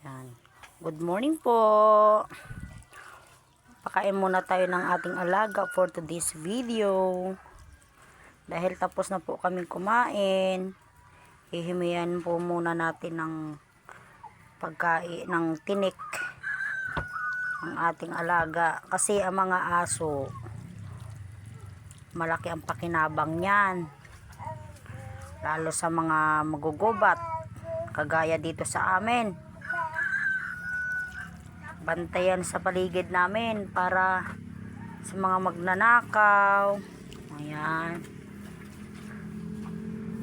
Yan. Good morning po. Pakain muna tayo ng ating alaga for today's video. Dahil tapos na po kaming kumain, hihimiyan po muna natin ng pagkain ng tinik ang ating alaga. Kasi ang mga aso, malaki ang pakinabang niyan. Lalo sa mga magugubat, kagaya dito sa amin. Bantayan sa paligid namin para sa mga magnanakaw. Ayan.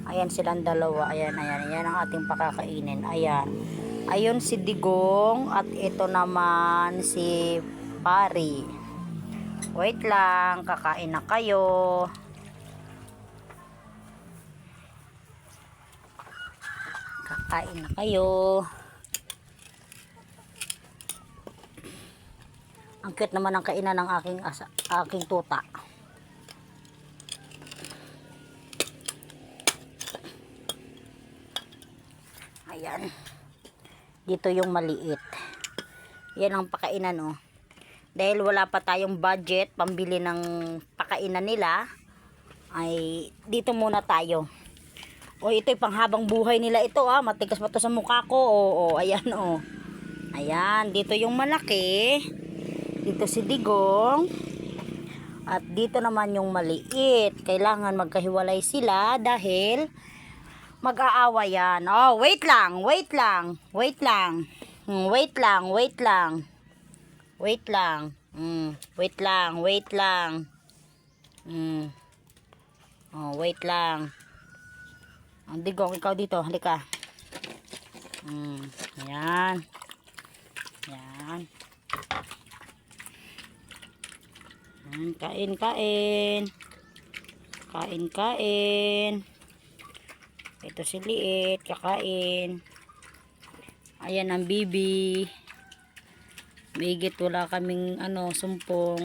Ayan silang dalawa. Ayan. Ayan ang ating pakakainin. Ayan. Ayun si Digong at ito naman si Pari. Wait lang, kakain na kayo. Kakain na kayo. Ang cute naman ang kainan ng aking tuta. Ayan. Dito yung maliit. Yan ang pakainan, oh. Dahil wala pa tayong budget pambili ng pakainan nila, ay dito muna tayo. O ito'y panghabang buhay nila ito, ah. Matigas pa to sa mukha ko. Oo, ayan, oh. Ayan, dito yung malaki. Dito si Digong. At dito naman yung maliit. Kailangan magkahiwalay sila dahil mag-aaway yan. Oh, wait lang. Wait lang. Wait lang. Wait lang. Wait lang. Wait lang. Wait lang. Wait lang. Oh, wait lang. Ang Digong, ikaw dito. Halika. Ayan. Ayan. Kain, kain. Kain, kain. Ito si Liit, kakain. Ayan ang bibi. Mahigit wala kaming sumpong.